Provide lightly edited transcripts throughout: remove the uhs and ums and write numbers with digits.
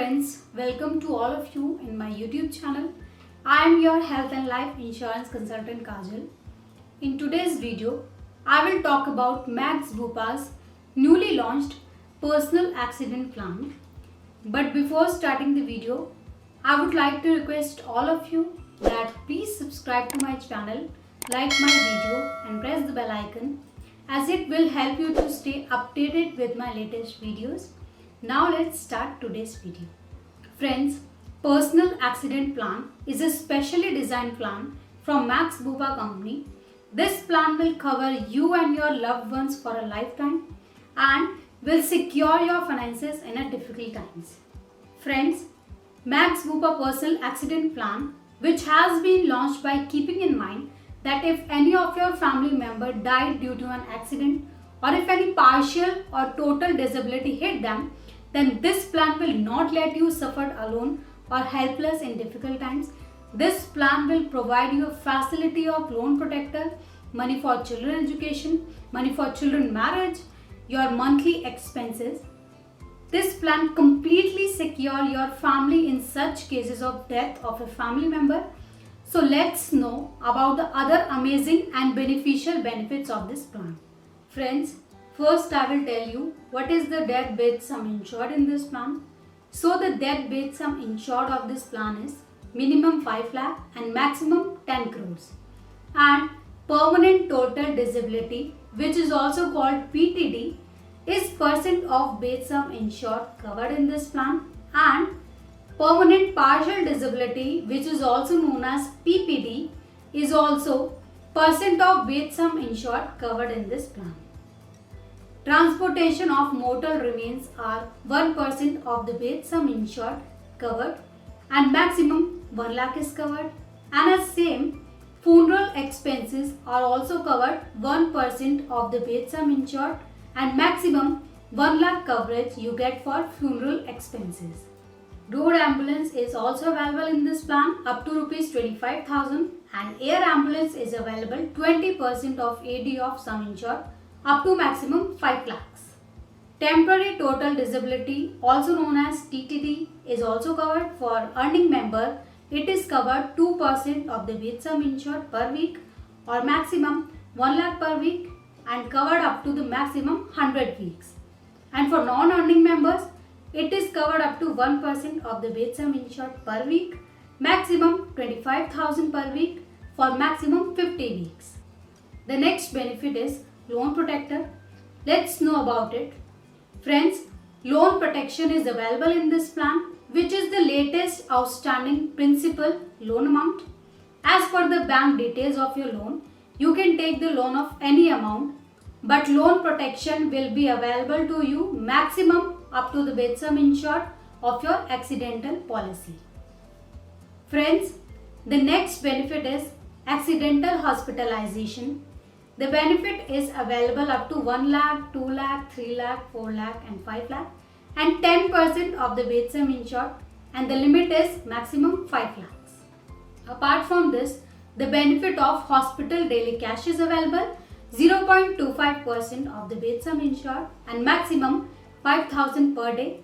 friends, welcome to all of you in my YouTube channel. I am your health and life insurance consultant Kajal. In today's video, I will talk about Max Bhupa's newly launched personal accident plan. But before starting the video, I would like to request all of you that please subscribe to my channel, like my video and press the bell icon as it will help you to stay updated with my latest videos. Now let's start today's video. Friends, Personal Accident Plan is a specially designed plan from Max Bhupa company. This plan will cover you and your loved ones for a lifetime and will secure your finances in a difficult times. Friends, Max Bhupa Personal Accident Plan, which has been launched by keeping in mind that if any of your family member died due to an accident or if any partial or total disability hit them, then this plan will not let you suffer alone or helpless in difficult times. This plan will provide you a facility of loan protector, money for children education, money for children marriage, your monthly expenses. This plan completely secure your family in such cases of death of a family member. So let's know about the other amazing and beneficial benefits of this plan. Friends, first I will tell you what is the death bed sum insured in this plan. So the death bed sum insured of this plan is minimum 5 lakh and maximum 10 crores. And permanent total disability, which is also called PTD, is percent of bed sum insured covered in this plan, and permanent partial disability, which is also known as PPD, is also percent of bed sum insured covered in this plan. Transportation of mortal remains are 1% of the bed sum insured covered and maximum 1 lakh is covered, and as same funeral expenses are also covered 1% of the bed sum insured and maximum 1 lakh coverage you get for funeral expenses. Road ambulance is also available in this plan up to Rs 25,000 and air ambulance is available 20% of AD of sum insured up to maximum 5 lakhs. Temporary total disability, also known as TTD, is also covered for earning member. It is covered 2% of the bed sum insured per week or maximum 1 lakh per week and covered up to the maximum 100 weeks. And for non-earning members, it is covered up to 1% of the bed sum insured per week, maximum 25,000 per week for maximum 50 weeks. The next benefit is loan protector. Let's know about it. Friends, loan protection is available in this plan, which is the latest outstanding principal loan amount. As per the bank details of your loan, you can take the loan of any amount, but loan protection will be available to you maximum up to the bed sum insured of your accidental policy. Friends, the next benefit is accidental hospitalization. The benefit is available up to 1 lakh, 2 lakh, 3 lakh, 4 lakh and 5 lakh and 10% of the bed sum insured, and the limit is maximum 5 lakhs. Apart from this, the benefit of hospital daily cash is available 0.25% of the bed sum insured and maximum 5,000 per day,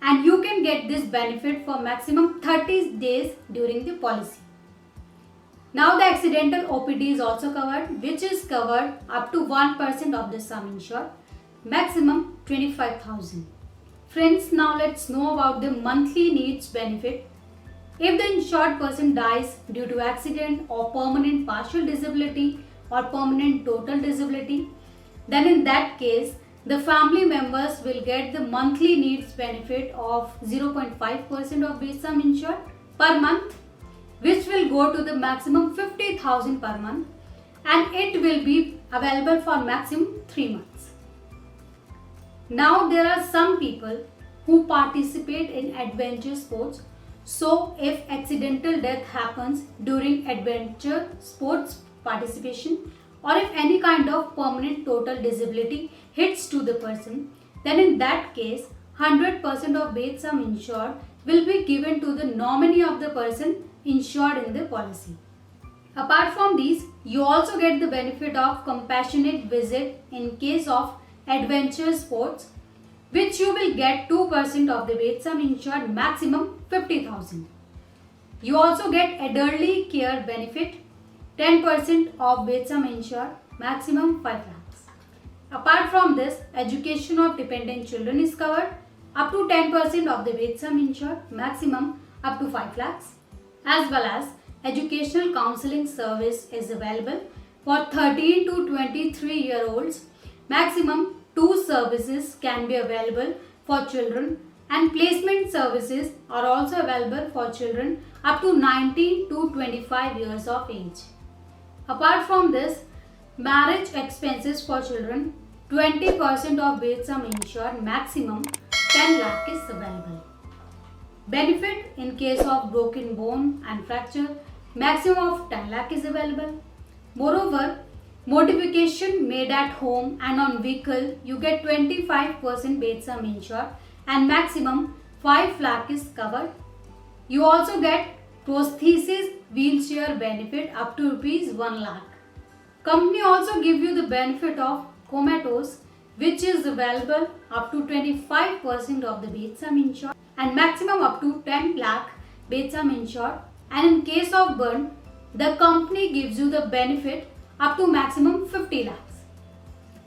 and you can get this benefit for maximum 30 days during the policy. Now the accidental OPD is also covered, which is covered up to 1% of the sum insured, maximum 25,000. Friends, now let's know about the monthly needs benefit. If the insured person dies due to accident or permanent partial disability or permanent total disability, then in that case, the family members will get the monthly needs benefit of 0.5% of base sum insured per month, which will go to the maximum 50,000 per month, and it will be available for maximum 3 months. Now there are some people who participate in adventure sports. So if accidental death happens during adventure sports participation or if any kind of permanent total disability hits to the person, then in that case 100% of base sum insured will be given to the nominee of the person insured in the policy. Apart from these, you also get the benefit of compassionate visit in case of adventure sports. which you will get 2% of the base sum insured, maximum 50,000. You also get elderly care benefit, 10% of base sum insured, maximum 5 lakhs. Apart from this, education of dependent children is covered, up to 10% of the base sum insured, maximum up to 5 lakhs. As well as educational counseling service is available for 13 to 23-year-olds. Maximum 2 services can be available for children, and placement services are also available for children up to 19 to 25 years of age. Apart from this, marriage expenses for children, 20% of base sum insured, maximum 10 lakh is available. Benefit in case of broken bone and fracture, maximum of 10 lakh is available. Moreover, modification made at home and on vehicle, you get 25% base sum insured and maximum 5 lakh is covered. You also get prosthesis wheelchair benefit up to rupees 1 lakh. Company also give you the benefit of comatose, which is available up to 25% of the base sum insured and maximum up to 10 lakh base sum insured. And in case of burn, the company gives you the benefit up to maximum 50 lakhs.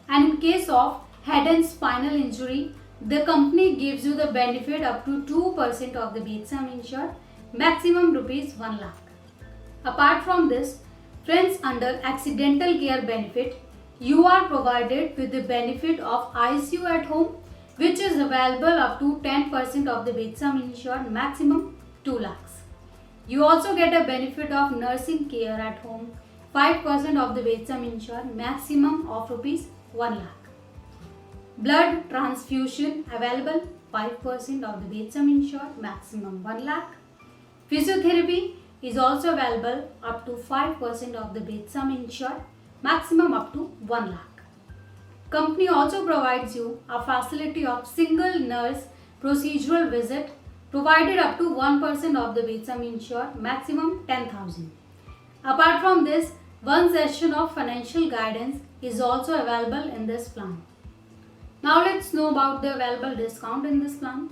And in case of head and spinal injury, the company gives you the benefit up to 2% of the base sum insured, maximum rupees 1 lakh. Apart from this, friends, under accidental care benefit, you are provided with the benefit of ICU at home, which is available up to 10% of the base sum insured, maximum 2 lakhs. You also get a benefit of nursing care at home, 5% of the base sum insured, maximum of rupees 1 lakh. Blood transfusion available, 5% of the base sum insured, maximum 1 lakh. Physiotherapy is also available up to 5% of the base sum insured, maximum up to 1 lakh. Company also provides you a facility of single nurse procedural visit, provided up to 1% of the base sum insured, maximum 10,000. Apart from this, one session of financial guidance is also available in this plan. Now let's know about the available discount in this plan.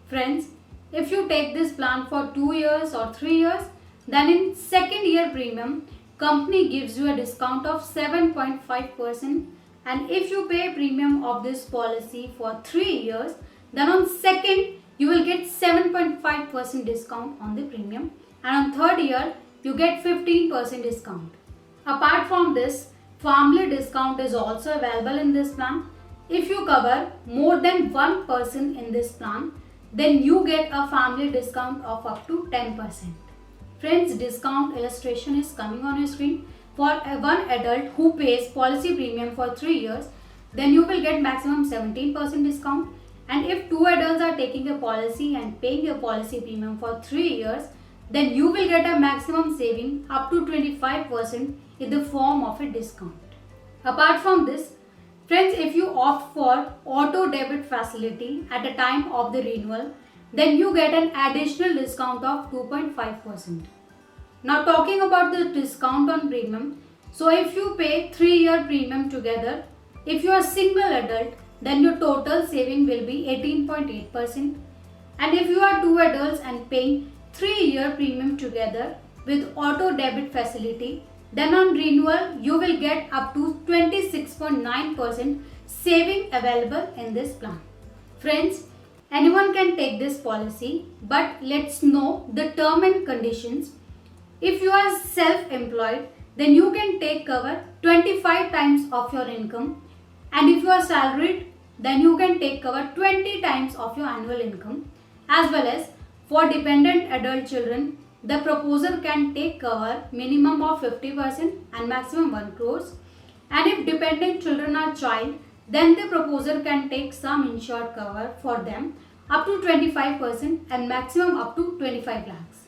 Friends, if you take this plan for 2 years or 3 years, then in second year premium, company gives you a discount of 7.5%, and if you pay premium of this policy for 3 years, then on second you will get 7.5% discount on the premium, and on third year you get 15% discount. Apart from this, family discount is also available in this plan. If you cover more than one person in this plan, then you get a family discount of up to 10%. Friends, discount illustration is coming on your screen. For one adult who pays policy premium for 3 years, then you will get maximum 17% discount. And if 2 adults are taking a policy and paying a policy premium for 3 years, then you will get a maximum saving up to 25% in the form of a discount. Apart from this, friends, if you opt for auto debit facility at the time of the renewal, then you get an additional discount of 2.5%. Now talking about the discount on premium, so if you pay 3-year premium together, if you are single adult, then your total saving will be 18.8%. And if you are 2 adults and paying 3-year premium together with auto debit facility, then on renewal you will get up to 26.9% saving available in this plan. Friends, anyone can take this policy, but let's know the term and conditions. If you are self-employed, then you can take cover 25 times of your income, and if you are salaried, then you can take cover 20 times of your annual income. As well as for dependent adult children, the proposer can take cover minimum of 50% and maximum 1 crore. And if dependent children are child, then the proposer can take some insured cover for them up to 25% and maximum up to 25 lakhs.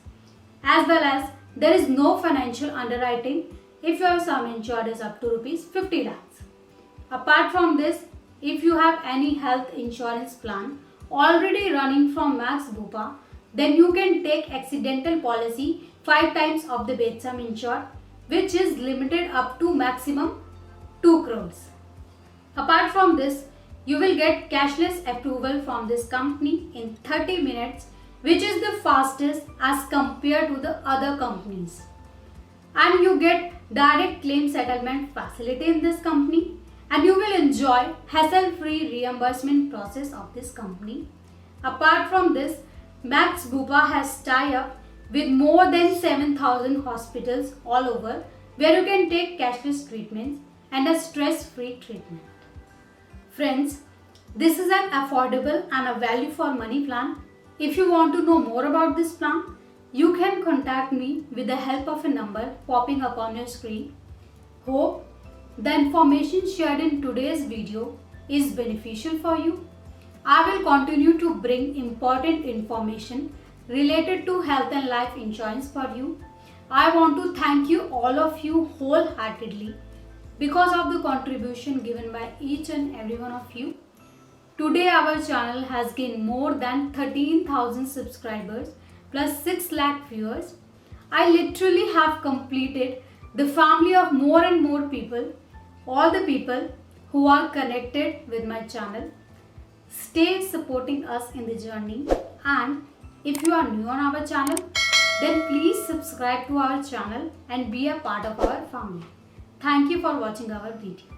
As well as there is no financial underwriting if your sum insured is up to rupees 50 lakhs. Apart from this, if you have any health insurance plan already running from Max Bupa, then you can take accidental policy 5 times of the base sum insured, which is limited up to maximum 2 crores. Apart from this, you will get cashless approval from this company in 30 minutes, which is the fastest as compared to the other companies. And you get direct claim settlement facility in this company, and you will enjoy hassle-free reimbursement process of this company. Apart from this, Max Bupa has tie-up with more than 7,000 hospitals all over where you can take cashless treatments and a stress-free treatment. Friends, this is an affordable and a value for money plan. If you want to know more about this plan, you can contact me with the help of a number popping up on your screen. Hope the information shared in today's video is beneficial for you. I will continue to bring important information related to health and life insurance for you. I want to thank you all of you wholeheartedly because of the contribution given by each and every one of you. Today our channel has gained more than 13,000 subscribers plus 6 lakh viewers. I literally have completed the family of more and more people, all the people who are connected with my channel. Stay supporting us in the journey, and if you are new on our channel, then please subscribe to our channel and be a part of our family. Thank you for watching our video.